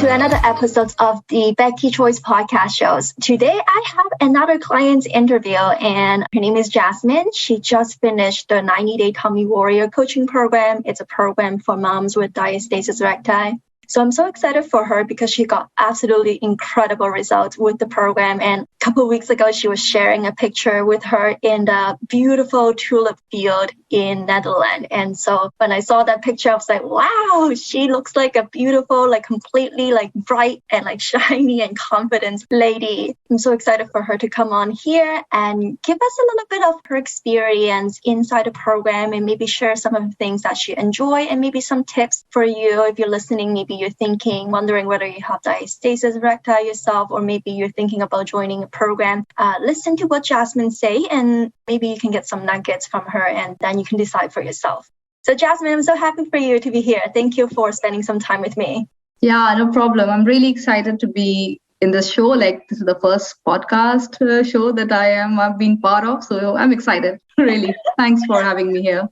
to another episode of the Becky Choi's podcast shows. Today, I have another client's interview, and her name is Jasmine. She just finished the 90-day Tummy Warrior coaching program. It's a program for moms with diastasis recti. So I'm so excited for her because she got absolutely incredible results with the program. And a couple of weeks ago, she was sharing a picture with her in the beautiful tulip field in Netherlands. And so when I saw that picture, I was like, wow, she looks like a beautiful, like completely like bright and like shiny and confident lady. I'm so excited for her to come on here and give us a little bit of her experience inside the program and maybe share some of the things that she enjoyed and maybe some tips for you if you're listening. Maybe you're thinking, wondering whether you have diastasis recti yourself, or maybe you're thinking about joining a program. Listen to what Jasmine say, and maybe you can get some nuggets from her, and then you can decide for yourself. So Jasmine, I'm so happy for you to be here. Thank you for spending some time with me. Yeah, no problem. I'm really excited to be in this show. Like, this is the first podcast show that I've been part of. So I'm excited, really. Thanks for having me here.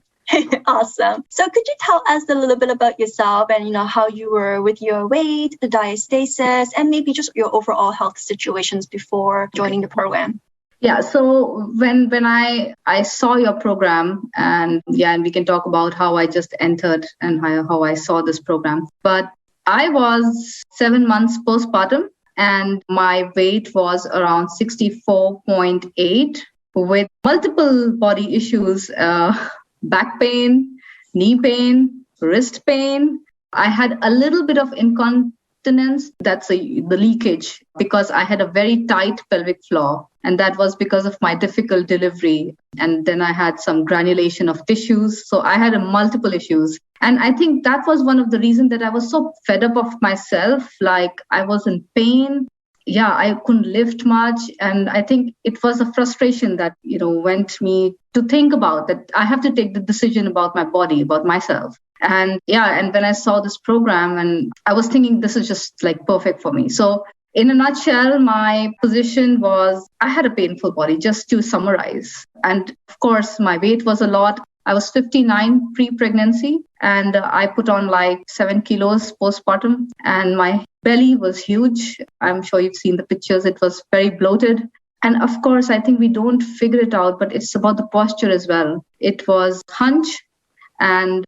Awesome. So could you tell us a little bit about yourself and, how you were with your weight, the diastasis, and maybe just your overall health situations before joining the program? Yeah, so when I saw your program, and we can talk about how I just entered and how I saw this program. But I was 7 months postpartum, and my weight was around 64.8 with multiple body issues, back pain, knee pain, wrist pain. I had a little bit of incontinence. That's the leakage, because I had a very tight pelvic floor. And that was because of my difficult delivery. And then I had some granulation of tissues. So I had multiple issues. And I think that was one of the reasons that I was so fed up of myself. Like, I was in pain. Yeah, I couldn't lift much. And I think it was a frustration that, went me to think about that I have to take the decision about my body, about myself. And when I saw this program, and I was thinking this is just like perfect for me. So in a nutshell, my position was I had a painful body, just to summarize. And of course, my weight was a lot. I was 59 pre-pregnancy, and I put on like 7 kilos postpartum, and my belly was huge. I'm sure you've seen the pictures. It was very bloated. And of course, I think we don't figure it out, but it's about the posture as well. It was hunch and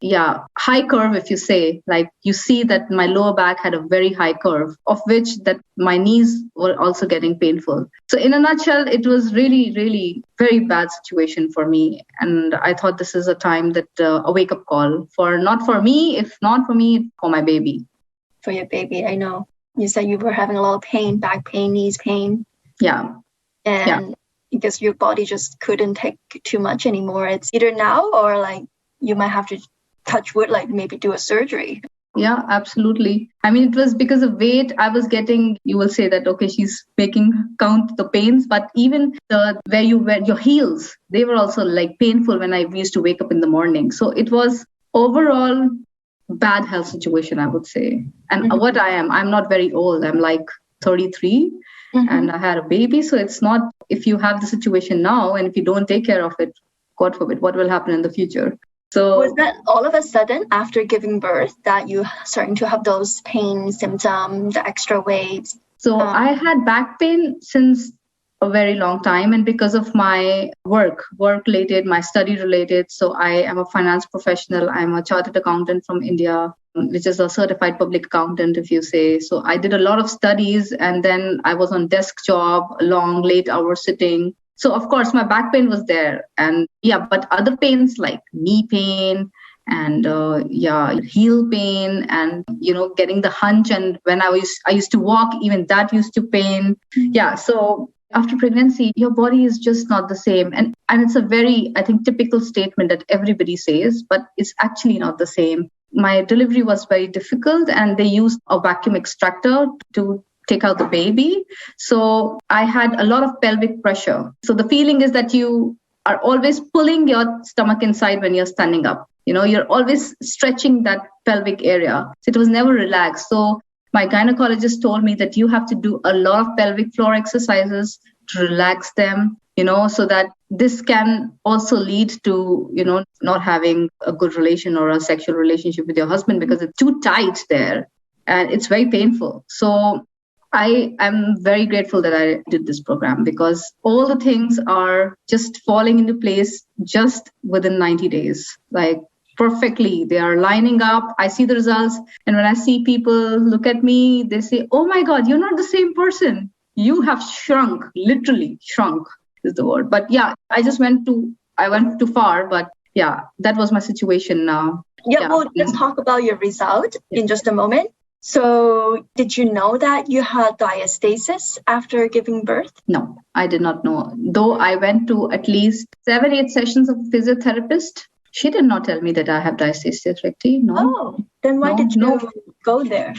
high curve, if you say. Like, you see that my lower back had a very high curve, of which that my knees were also getting painful. So in a nutshell, it was really, really very bad situation for me. And I thought this is a time that a wake-up call not for me, for my baby. For your baby, I know. You said you were having a lot of pain, back pain, knees pain. Yeah. And because your body just couldn't take too much anymore. It's either now or like you might have to touch wood, like maybe do a surgery. Yeah, absolutely. I mean, it was because of weight I was getting. You will say that, okay, she's making count the pains, but even where you wear your heels, they were also like painful when I used to wake up in the morning. So it was overall bad health situation, I would say. And I'm not very old. I'm like 33. And I had a baby. So it's not, if you have the situation now and if you don't take care of it, God forbid, what will happen in the future? So was that all of a sudden after giving birth that you starting to have those pain symptoms, the extra weight? So I had back pain since a very long time, and because of my work related, my study related. So I am a finance professional. I'm a chartered accountant from India, which is a certified public accountant, if you say. So I did a lot of studies, and then I was on desk job, long, late hour sitting. So of course my back pain was there, and but other pains like knee pain and heel pain, and getting the hunch, and when I used to walk, even that used to pain. So after pregnancy, your body is just not the same. And it's a very, I think, typical statement that everybody says, but it's actually not the same. My delivery was very difficult, and they used a vacuum extractor to take out the baby. So I had a lot of pelvic pressure. So the feeling is that you are always pulling your stomach inside when you're standing up. You're always stretching that pelvic area. So it was never relaxed. So my gynecologist told me that you have to do a lot of pelvic floor exercises to relax them, so that this can also lead to, not having a good relation or a sexual relationship with your husband because it's too tight there. and it's very painful. So I am very grateful that I did this program, because all the things are just falling into place just within 90 days. Like perfectly, they are lining up. I see the results. And when I see people look at me, they say, oh my God, you're not the same person. You have shrunk, literally shrunk is the word. But yeah, I went too far, but yeah, that was my situation now. Yeah, well, let's talk about your result in just a moment. So did you know that you had diastasis after giving birth? No, I did not know. Though I went to at least 7-8 sessions of physiotherapist, she did not tell me that I have diastasis recti. No. Oh, then why did you go there?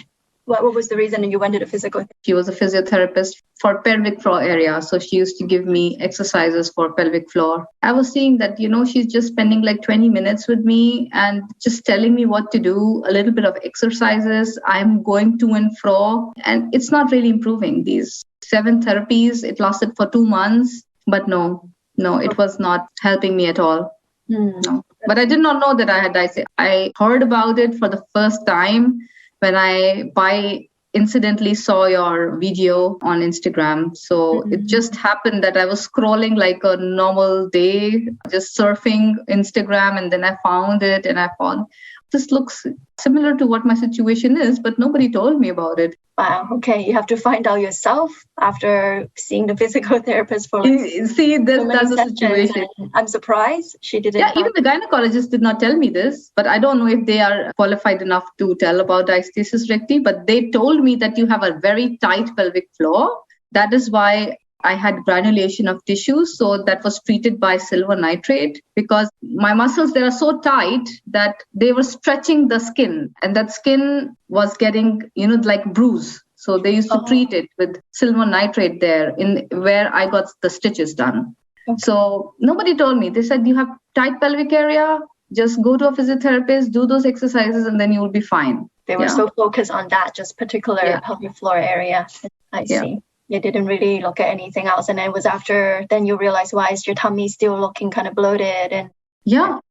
What was the reason that you went to the physical? She was a physiotherapist for pelvic floor area. So she used to give me exercises for pelvic floor. I was seeing that, she's just spending like 20 minutes with me and just telling me what to do, a little bit of exercises. I'm going to and fro, and it's not really improving. These 7 therapies, it lasted for 2 months, but no, it was not helping me at all. No, but I did not know that I had diastasis. I heard about it for the first time when I by incidentally saw your video on Instagram. So it just happened that I was scrolling like a normal day, just surfing Instagram, and then I found it and I found this looks similar to what my situation is, but nobody told me about it. Wow. Okay. You have to find out yourself after seeing the physical therapist for that's the situation. I'm surprised she didn't. Yeah, even the gynecologist did not tell me this, but I don't know if they are qualified enough to tell about diastasis recti, but they told me that you have a very tight pelvic floor. That is why I had granulation of tissues. So that was treated by silver nitrate, because my muscles, they are so tight that they were stretching the skin, and that skin was getting, like bruise. So they used to treat it with silver nitrate there in where I got the stitches done. Okay. So nobody told me. They said, you have tight pelvic area, just go to a physiotherapist, do those exercises, and then you will be fine. They were so focused on that, just particular pelvic floor area. I see. You didn't really look at anything else. And it was after then you realized, why is your tummy still looking kind of bloated? And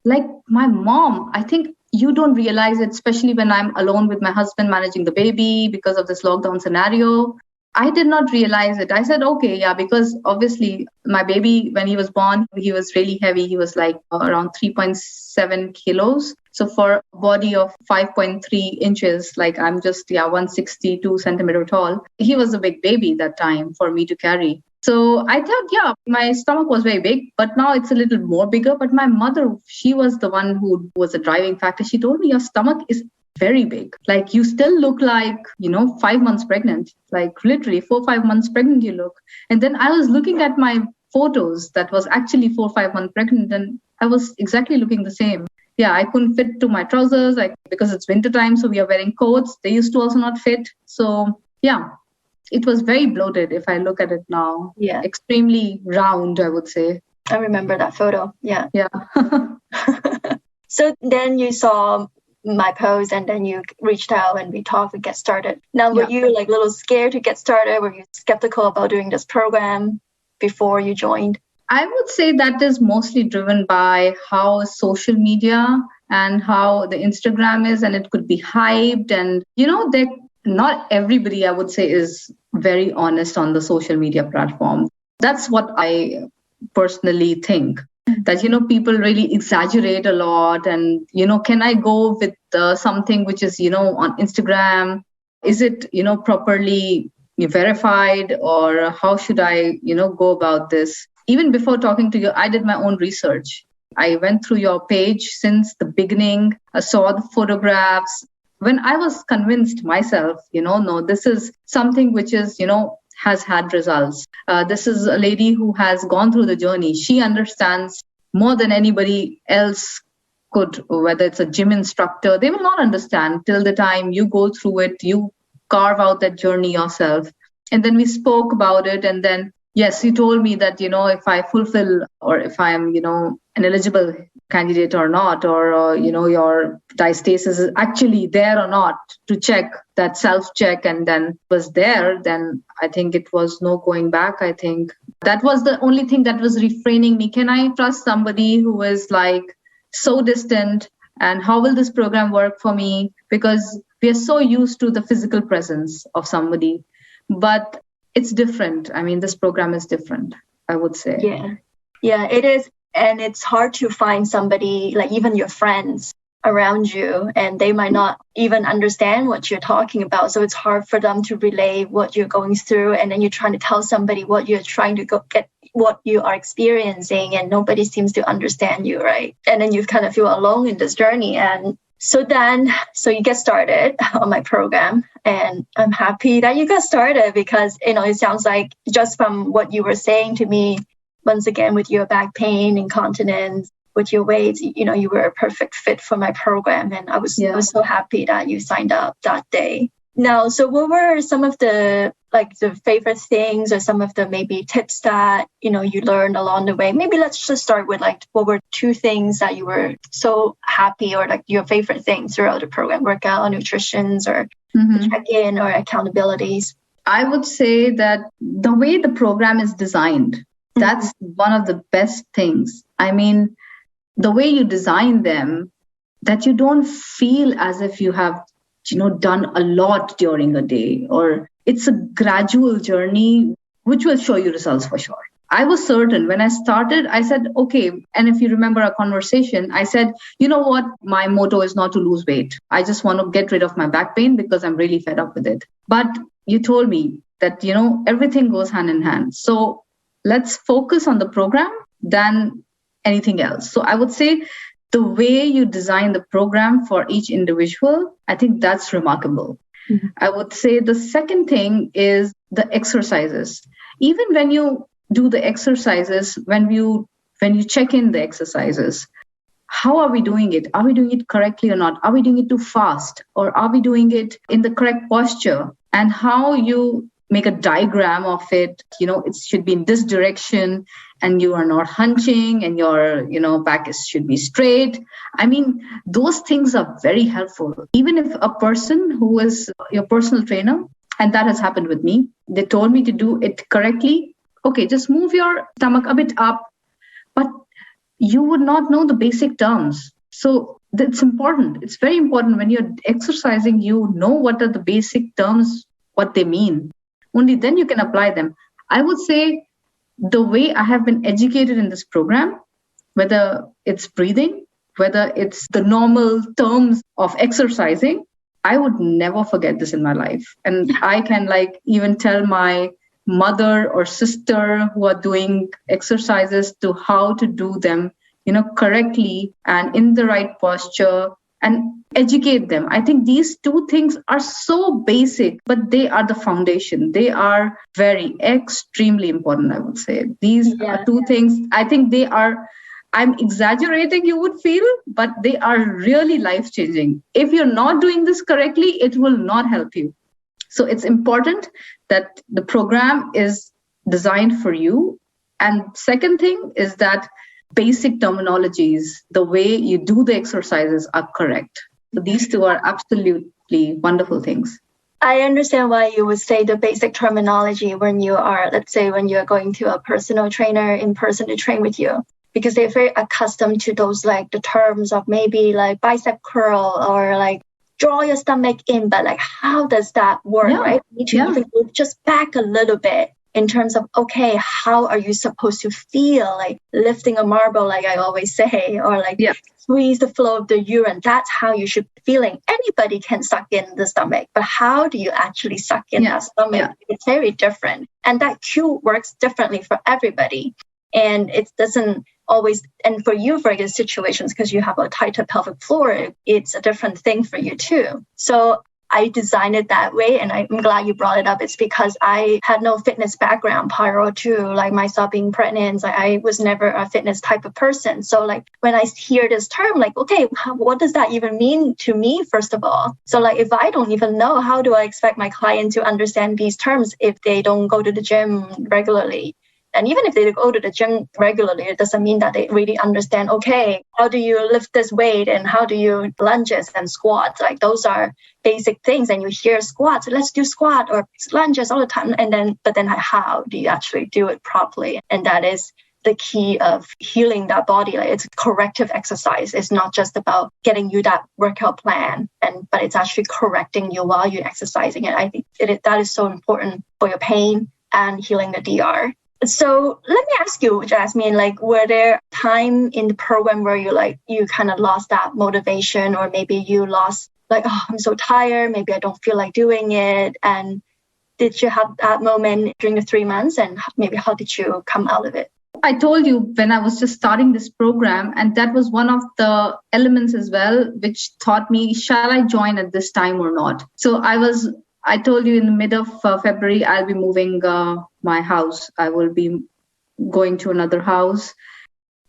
like my mom, I think you don't realize it, especially when I'm alone with my husband managing the baby because of this lockdown scenario. I did not realize it. I said, okay, because obviously my baby, when he was born, he was really heavy. He was like around 3.7 kilos. So for a body of 5.3 inches, like I'm just 162 centimeter tall, he was a big baby that time for me to carry. So I thought, my stomach was very big, but now it's a little more bigger. But my mother, she was the one who was a driving factor. She told me, your stomach is very big. Like you still look like, 5 months pregnant, like literally 4-5 months pregnant you look. And then I was looking at my photos that was actually 4-5 months pregnant, and I was exactly looking the same. Yeah, I couldn't fit to my trousers because it's winter time. So we are wearing coats. They used to also not fit. So it was very bloated if I look at it now. Yeah. Extremely round, I would say. I remember that photo. Yeah. Yeah. So then you saw my post and then you reached out and we talked, we get started. Now, were you like a little scared to get started? Were you skeptical about doing this program before you joined? I would say that is mostly driven by how social media and how the Instagram is, and it could be hyped. And, not everybody, I would say, is very honest on the social media platform. That's what I personally think. That, people really exaggerate a lot. And, can I go with something which is, on Instagram? Is it, properly verified, or how should I, go about this? Even before talking to you, I did my own research. I went through your page since the beginning. I saw the photographs. When I was convinced myself, no, this is something which is, has had results. This is a lady who has gone through the journey. She understands more than anybody else could, whether it's a gym instructor. They will not understand till the time you go through it, you carve out that journey yourself. And then we spoke about it. And then, yes, you told me that, if I fulfill or if I'm, an eligible candidate or not, or, your diastasis is actually there or not, to check that self-check, and then was there, then I think it was no going back. I think that was the only thing that was refraining me. Can I trust somebody who is like so distant And how will this program work for me? Because we are so used to the physical presence of somebody, but it's different. I mean, this program is different, I would say. Yeah, it is. And it's hard to find somebody, like even your friends around you, and they might not even understand what you're talking about. So it's hard for them to relay what you're going through. And then you're trying to tell somebody what you're trying to get, what you are experiencing, and nobody seems to understand you, right? And then you kind of feel alone in this journey. And so you get started on my program, and I'm happy that you got started because, it sounds like just from what you were saying to me, once again, with your back pain, incontinence, with your weight, you were a perfect fit for my program. And I was so happy that you signed up that day. Now, so what were some of the favorite things or some of the maybe tips that, you learned along the way? Maybe let's just start with what were 2 things that you were so happy, or your favorite things throughout the program, workout, nutritions, or check-in, or accountabilities? I would say that the way the program is designed, that's one of the best things. I mean, the way you design them, that you don't feel as if you have, done a lot during a day, or it's a gradual journey, which will show you results for sure. I was certain when I started, I said, okay. And if you remember our conversation, I said, you know what? My motto is not to lose weight. I just want to get rid of my back pain because I'm really fed up with it. But you told me that, everything goes hand in hand. So let's focus on the program than anything else. So I would say the way you design the program for each individual, I think that's remarkable. I would say the second thing is the exercises. Even when you do the exercises, when you check in the exercises, how are we doing it? Are we doing it correctly or not? Are we doing it too fast? Or are we doing it in the correct posture? And how you make a diagram of it, it should be in this direction, and you are not hunching, and your, back should be straight. I mean, those things are very helpful. Even if a person who is your personal trainer, and that has happened with me, they told me to do it correctly. Okay, just move your stomach a bit up, but you would not know the basic terms. So it's important. It's very important when you're exercising, you know what are the basic terms, what they mean. Only then you can apply them. I would say the way I have been educated in this program, whether it's breathing, whether it's the normal terms of exercising, I would never forget this in my life. And I can even tell my mother or sister who are doing exercises to how to do them, correctly and in the right posture, and educate them. I think these 2 things are so basic, but they are the foundation. They are very extremely important, I would say. These are 2 things. I think they are, I'm exaggerating, you would feel, but they are really life-changing. If you're not doing this correctly, it will not help you. So it's important that the program is designed for you. And second thing is that basic terminologies, the way you do the exercises are correct. So these 2 are absolutely wonderful things. I understand why you would say the basic terminology when you are, let's say, when you're going to a personal trainer in person to train with you, because they're very accustomed to those, the terms of maybe bicep curl or draw your stomach in, but how does that work, right? You need to even go just back a little bit in terms of, okay, how are you supposed to feel, lifting a marble, like I always say, or squeeze the flow of the urine. That's how you should be feeling. Anybody can suck in the stomach, but how do you actually suck in that stomach? It's very different. And that cue works differently for everybody. And it doesn't always, and for you, for your situations, because you have a tighter pelvic floor, it's a different thing for you too. So I designed it that way, and I'm glad you brought it up. It's because I had no fitness background prior to myself being pregnant. I was never a fitness type of person. So when I hear this term, okay, what does that even mean to me, first of all? So if I don't even know, how do I expect my client to understand these terms if they don't go to the gym regularly? And even if they go to the gym regularly, it doesn't mean that they really understand, okay, how do you lift this weight and how do you lunges and squats? Those are basic things. And you hear squats, let's do squat or lunges all the time. But then how do you actually do it properly? And that is the key of healing that body. Like it's corrective exercise. It's not just about getting you that workout plan, but it's actually correcting you while you're exercising. And I think that is so important for your pain and healing the DR. So let me ask you, Jasmine, like, were there time in the program where you kind of lost that motivation, or maybe you lost like, oh, I'm so tired, maybe I don't feel like doing it? And did you have that moment during the 3 months, and maybe how did you come out of it? I told you when I was just starting this program, and that was one of the elements as well, which taught me, shall I join at this time or not? So I told you in the mid of February, I'll be moving my house. I will be going to another house.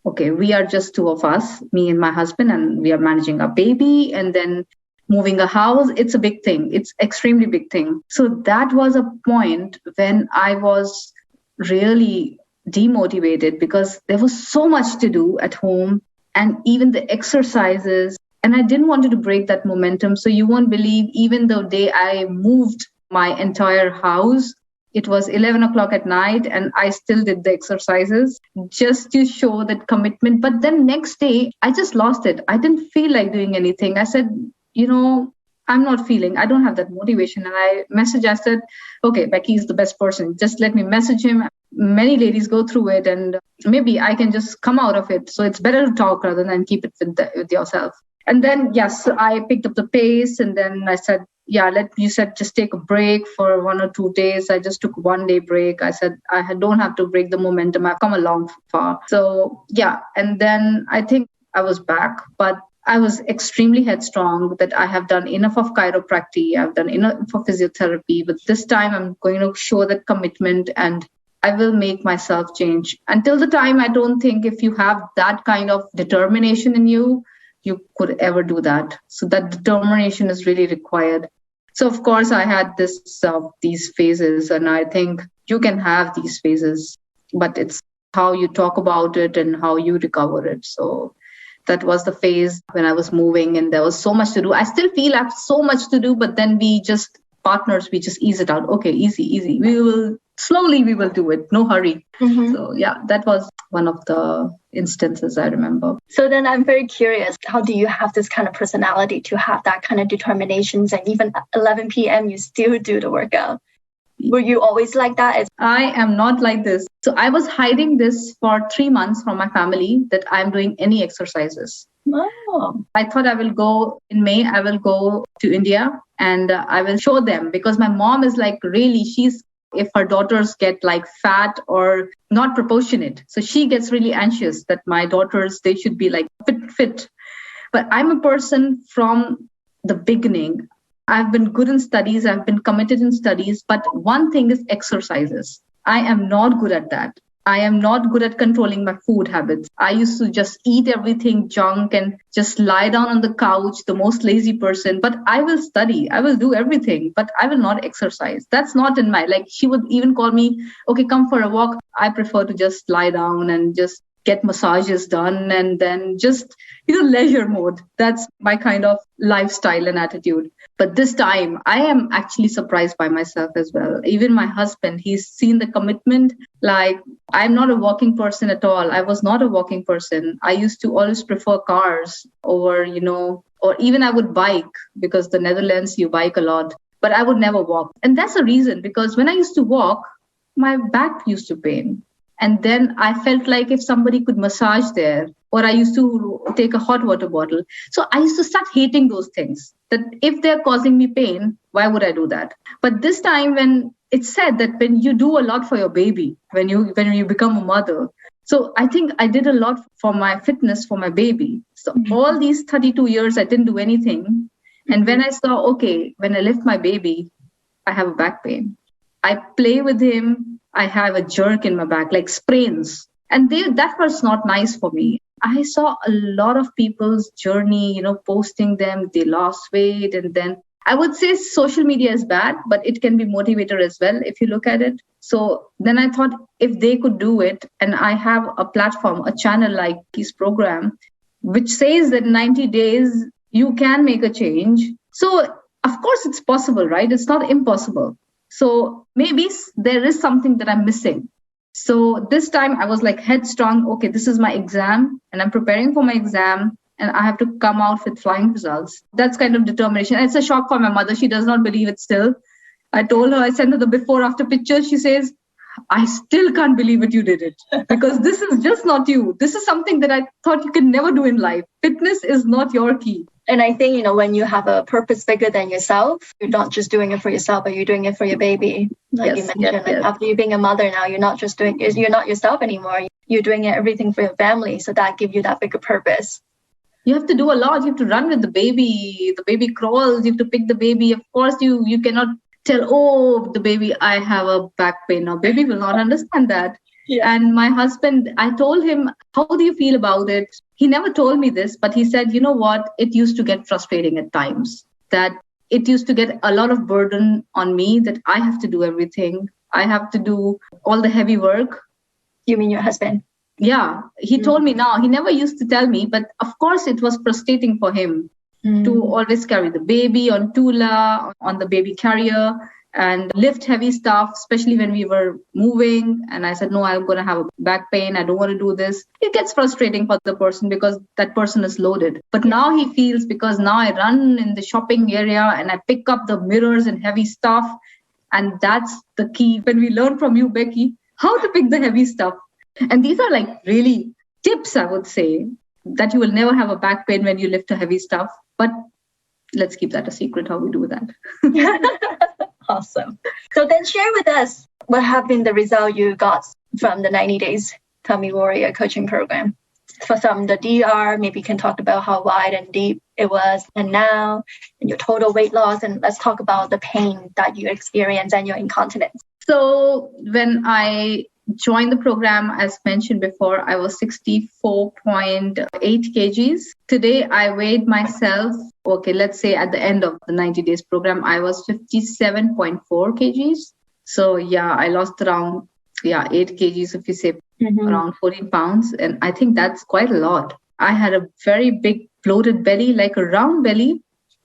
Okay, we are just two of us, me and my husband, and we are managing a baby, and then moving a house. It's a big thing. It's extremely big thing. So that was a point when I was really demotivated because there was so much to do at home, and even the exercises. And I didn't want to break that momentum. So you won't believe, even the day I moved my entire house, it was 11 o'clock at night and I still did the exercises just to show that commitment. But then next day, I just lost it. I didn't feel like doing anything. I said, I'm not feeling, I don't have that motivation. And I said, okay, Becky is the best person. Just let me message him. Many ladies go through it and maybe I can just come out of it. So it's better to talk rather than keep it with yourself. And then, yes, I picked up the pace, and then I said, you said just take a break for 1 or 2 days. I just took 1 day break. I said, I don't have to break the momentum. I've come along far. So, yeah. And then I think I was back, but I was extremely headstrong that I have done enough of chiropractic. I've done enough of physiotherapy, but this time I'm going to show that commitment and I will make myself change. Until the time, I don't think if you have that kind of determination in you, you could ever do that. So that determination is really required. So of course I had these phases, and I think you can have these phases, but it's how you talk about it and how you recover it. So that was the phase when I was moving and there was so much to do. I still feel I have so much to do, but then we just ease it out. Okay, easy. We will do it. No hurry. Mm-hmm. So yeah, that was one of the instances I remember. So then I'm very curious, how do you have this kind of personality to have that kind of determinations, and even 11 p.m. you still do the workout? Were you always like that? I am not like this. So I was hiding this for 3 months from my family that I'm doing any exercises. Oh. I thought I will go in May. I will go to India and I will show them, because my mom is like, really, if her daughters get like fat or not proportionate. So she gets really anxious that my daughters, they should be like fit. But I'm a person from the beginning. I've been good in studies. I've been committed in studies. But one thing is exercises. I am not good at that. I am not good at controlling my food habits. I used to just eat everything junk and just lie down on the couch, the most lazy person. But I will study. I will do everything, but I will not exercise. That's not in my, she would even call me, okay, come for a walk. I prefer to just lie down and just get massages done and then just, leisure mode. That's my kind of lifestyle and attitude. But this time, I am actually surprised by myself as well. Even my husband, he's seen the commitment. I'm not a walking person at all. I was not a walking person. I used to always prefer cars over, or even I would bike, because the Netherlands, you bike a lot. But I would never walk. And that's the reason, because when I used to walk, my back used to pain. And then I felt like if somebody could massage there, or I used to take a hot water bottle. So I used to start hating those things, that if they're causing me pain, why would I do that? But this time, when it's said that when you do a lot for your baby, when you become a mother. So I think I did a lot for my fitness, for my baby. So all these 32 years, I didn't do anything. And when I saw, okay, when I lift my baby, I have a back pain. I play with him. I have a jerk in my back, like sprains. And that was not nice for me. I saw a lot of people's journey, posting them, they lost weight. And then I would say social media is bad, but it can be motivator as well if you look at it. So then I thought if they could do it, and I have a platform, a channel like his program, which says that 90 days, you can make a change. So of course it's possible, right? It's not impossible. So maybe there is something that I'm missing. So this time I was like headstrong. Okay, this is my exam and I'm preparing for my exam and I have to come out with flying results. That's kind of determination. And it's a shock for my mother. She does not believe it still. I told her, I sent her the before after pictures. She says, I still can't believe it, you did it. Because this is just not you. This is something that I thought you could never do in life. Fitness is not your key. And I think, when you have a purpose bigger than yourself, you're not just doing it for yourself, but you're doing it for your baby. Like you mentioned, after you being a mother now, you're not yourself anymore. You're doing everything for your family. So that gives you that bigger purpose. You have to do a lot. You have to run with the baby. The baby crawls. You have to pick the baby. Of course, you cannot tell, the baby, I have a back pain. Now, baby will not understand that. Yeah. And my husband, I told him, how do you feel about it? He never told me this, but he said, you know what? It used to get frustrating at times, that it used to get a lot of burden on me, that I have to do everything. I have to do all the heavy work. You mean your husband? Yeah. He told me now. He never used to tell me, but of course it was frustrating for him to always carry the baby on Tula, on the baby carrier, and lift heavy stuff, especially when we were moving. And I said, no, I'm going to have a back pain. I don't want to do this. It gets frustrating for the person because that person is loaded. But now he feels, because now I run in the shopping area and I pick up the mirrors and heavy stuff. And that's the key. When we learn from you, Becky, how to pick the heavy stuff. And these are like really tips, I would say, that you will never have a back pain when you lift a heavy stuff. But let's keep that a secret, how we do that. Awesome. So then share with us what have been the result you got from the 90 days Tummy Warrior coaching program. From the DR, maybe you can talk about how wide and deep it was and now, and your total weight loss. And let's talk about the pain that you experience and your incontinence. So when I joined the program, as mentioned before, I was 64.8 kgs. Today, I weighed myself, let's say at the end of the 90 days program, I was 57.4 kgs. So yeah, I lost around 8 kgs, if you say around 14 pounds. And I think that's quite a lot. I had a very big bloated belly, like a round belly,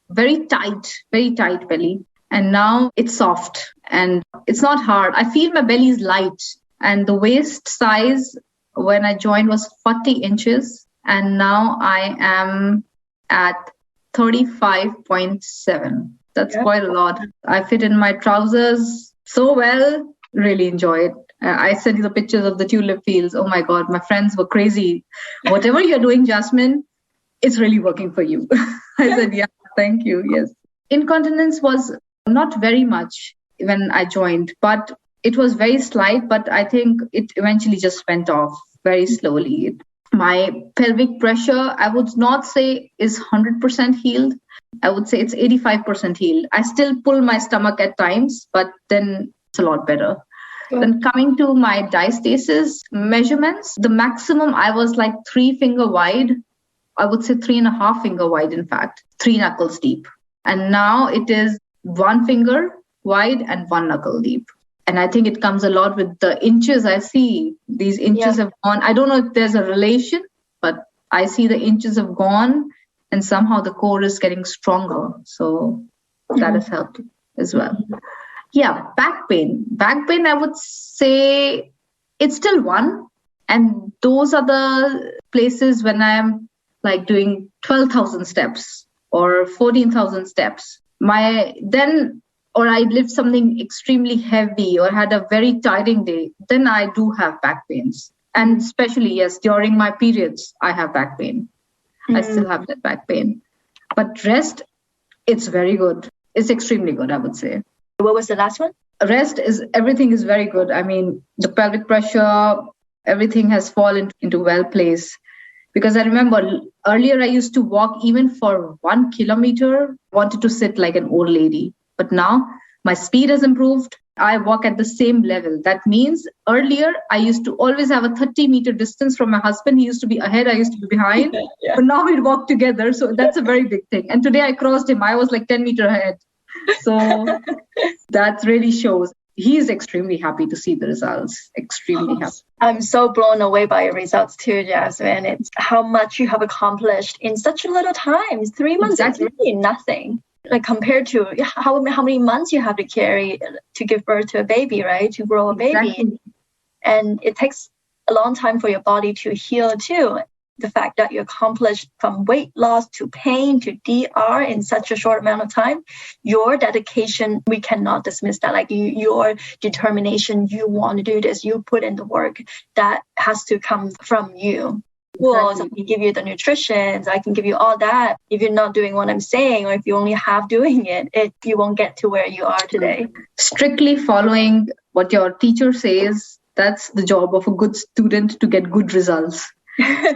very tight belly. And now it's soft and it's not hard. I feel my belly is light. And the waist size when I joined was 40 inches. And now I am at 35.7. That's quite a lot. I fit in my trousers so well. Really enjoy it. I sent you the pictures of the tulip fields. Oh my God, my friends were crazy. Whatever you're doing, Jasmine, it's really working for you. I said, yeah, thank you. Yes. Incontinence was not very much when I joined, but it was very slight, but I think it eventually just went off very slowly. My pelvic pressure, I would not say is 100% healed. I would say it's 85% healed. I still pull my stomach at times, but then it's a lot better. Then coming to my diastasis measurements, the maximum I was like 3 finger wide. I would say 3.5 finger wide, in fact, 3 knuckles deep. And now it is 1 finger wide and 1 knuckle deep. And I think it comes a lot with the inches I see. These inches have gone. I don't know if there's a relation, but I see the inches have gone and somehow the core is getting stronger. So that has helped as well. Yeah, back pain. Back pain, I would say it's still one. And those are the places when I'm like doing 12,000 steps or 14,000 steps. Or I lift something extremely heavy or had a very tiring day, then I do have back pains. And especially, yes, during my periods, I have back pain. I still have that back pain. But rest, it's very good. It's extremely good, I would say. What was the last one? Everything is very good. I mean, the pelvic pressure, everything has fallen into well place. Because I remember earlier I used to walk even for 1 kilometer, wanted to sit like an old lady. But now my speed has improved. I walk at the same level. That means earlier I used to always have a 30-meter distance from my husband. He used to be ahead. I used to be behind. But now we'd walk together. So that's a very big thing. And today I crossed him. I was like 10 meters ahead. So that really shows. He is extremely happy to see the results. Extremely happy. I'm so blown away by your results too, Jasmine. It's how much you have accomplished in such a little time. 3 months is really nothing. Like compared to how many months you have to carry to give birth to a baby, right? To grow a baby. And it takes a long time for your body to heal too. The fact that you accomplished from weight loss to pain to DR in such a short amount of time, your dedication, we cannot dismiss that. Like your determination, you want to do this, you put in the work, that has to come from you. Well, Exactly. so I can give you the nutrition, so I can give you all that. If you're not doing what I'm saying, or if you only half doing it, you won't get to where you are today. Strictly following what your teacher says, that's the job of a good student to get good results.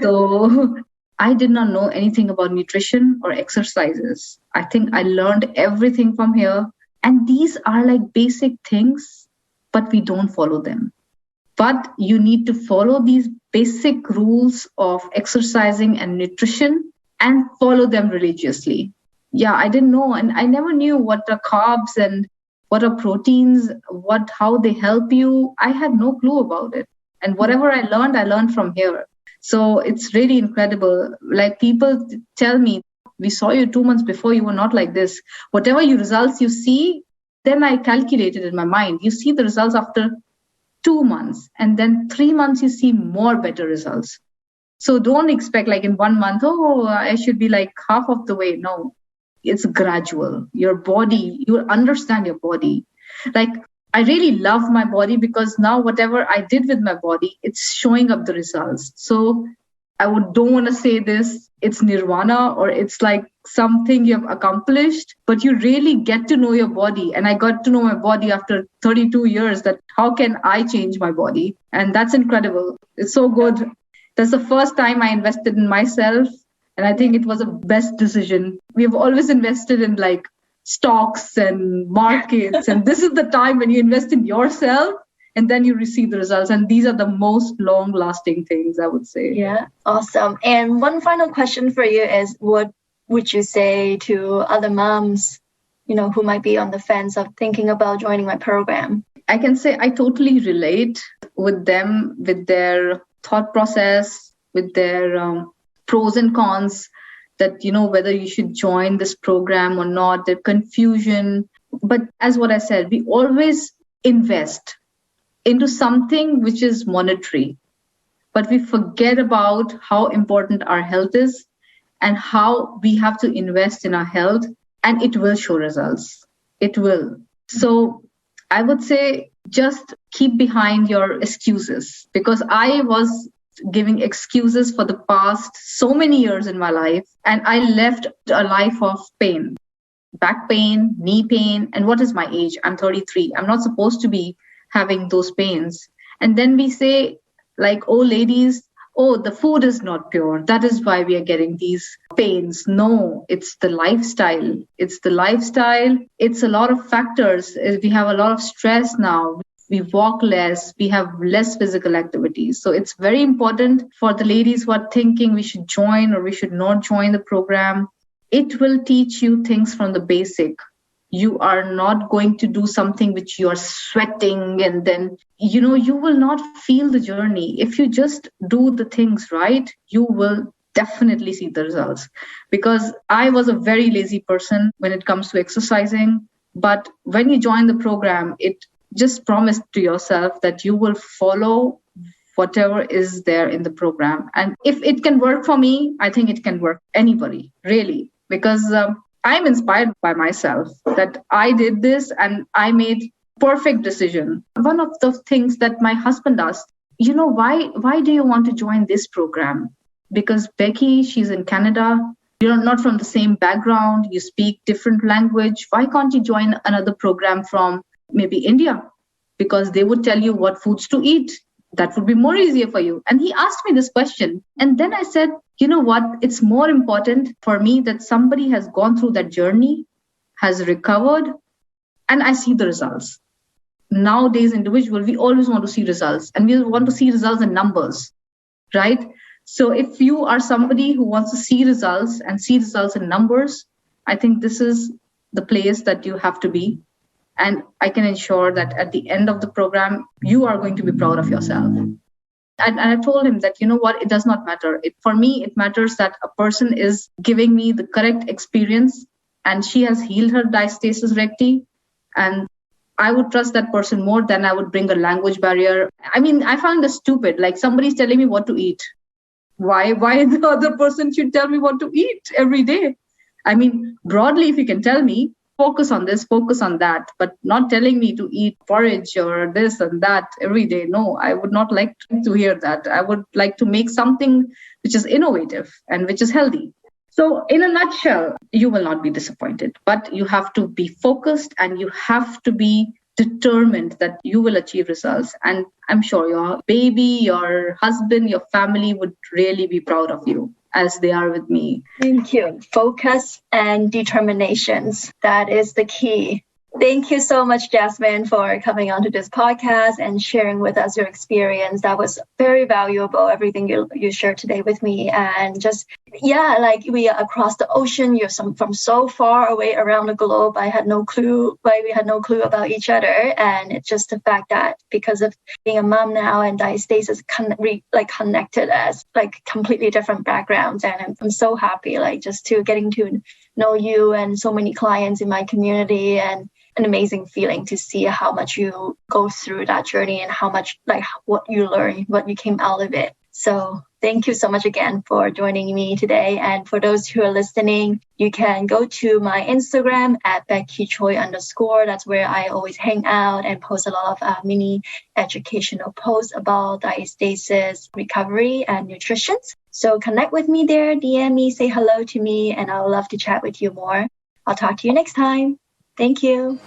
So I did not know anything about nutrition or exercises. I think I learned everything from here. And these are like basic things, but we don't follow them. But you need to follow these basic rules of exercising and nutrition and follow them religiously. Yeah, I didn't know. And I never knew what are carbs and what are proteins, how they help you. I had no clue about it. And whatever I learned from here. So it's really incredible. Like people tell me, we saw you 2 months before, you were not like this. Whatever results you see, then I calculated in my mind. You see the results after 2 months, and then 3 months, you see more better results. So don't expect like in 1 month, I should be like half of the way. No, it's gradual. Your body, you understand your body. Like I really love my body because now whatever I did with my body, it's showing up the results. So don't want to say this, it's nirvana or it's like something you have accomplished, but you really get to know your body. And I got to know my body after 32 years, that how can I change my body? And that's incredible. It's so good. That's the first time I invested in myself. And I think it was a best decision. We have always invested in like stocks and markets. And this is the time when you invest in yourself and then you receive the results. And these are the most long lasting things, I would say. Yeah, awesome. And one final question for you is, what would you say to other moms, who might be on the fence of thinking about joining my program? I can say I totally relate with them, with their thought process, with their pros and cons, that, whether you should join this program or not, the confusion. But as what I said, we always invest into something which is monetary, but we forget about how important our health is and how we have to invest in our health, and it will show results. It will. So I would say just keep behind your excuses, because I was giving excuses for the past so many years in my life, and I left a life of pain, back pain, knee pain. And what is my age? I'm 33. I'm not supposed to be having those pains. And then we say, like, oh, ladies, the food is not pure. That is why we are getting these pains. No, it's the lifestyle. It's the lifestyle. It's a lot of factors. We have a lot of stress now. We walk less. We have less physical activities. So it's very important for the ladies who are thinking we should join or we should not join the program. It will teach you things from the basic. You are not going to do something which you are sweating and then, you will not feel the journey. If you just do the things right, you will definitely see the results. Because I was a very lazy person when it comes to exercising. But when you join the program, it just promise to yourself that you will follow whatever is there in the program. And if it can work for me, I think it can work anybody, really. Because I'm inspired by myself that I did this and I made perfect decision. One of the things that my husband asked, why do you want to join this program? Because Becky, she's in Canada. You're not from the same background. You speak different language. Why can't you join another program from maybe India? Because they would tell you what foods to eat. That would be more easier for you. And he asked me this question. And then I said, you know what? It's more important for me that somebody has gone through that journey, has recovered, and I see the results. Nowadays, individual, we always want to see results, and we want to see results in numbers, right? So if you are somebody who wants to see results and see results in numbers, I think this is the place that you have to be. And I can ensure that at the end of the program, you are going to be proud of yourself. And I told him that, it does not matter. For me, it matters that a person is giving me the correct experience and she has healed her diastasis recti. And I would trust that person more than I would bring a language barrier. I mean, I found it stupid. Like somebody's telling me what to eat. Why the other person should tell me what to eat every day? I mean, broadly, if you can tell me, focus on this, focus on that, but not telling me to eat porridge or this and that every day. No, I would not like to hear that. I would like to make something which is innovative and which is healthy. So in a nutshell, you will not be disappointed, but you have to be focused and you have to be determined that you will achieve results. And I'm sure your baby, your husband, your family would really be proud of you as they are with me. Thank you. Focus and determinations. That is the key. Thank you so much, Jasmine, for coming onto this podcast and sharing with us your experience. That was very valuable, everything you shared today with me. And just, like we are across the ocean. You're from so far away around the globe. I had no clue, we had no clue about each other. And it's just the fact that because of being a mom now and diastasis connected us, completely different backgrounds. And I'm so happy, just to getting to know you and so many clients in my community, and an amazing feeling to see how much you go through that journey and how much what you learned, what you came out of it. So thank you so much again for joining me today. And for those who are listening, you can go to my Instagram at BeckyChoi _. That's where I always hang out and post a lot of mini educational posts about diastasis, recovery, and nutrition. So connect with me there, DM me, say hello to me, and I would love to chat with you more. I'll talk to you next time. Thank you.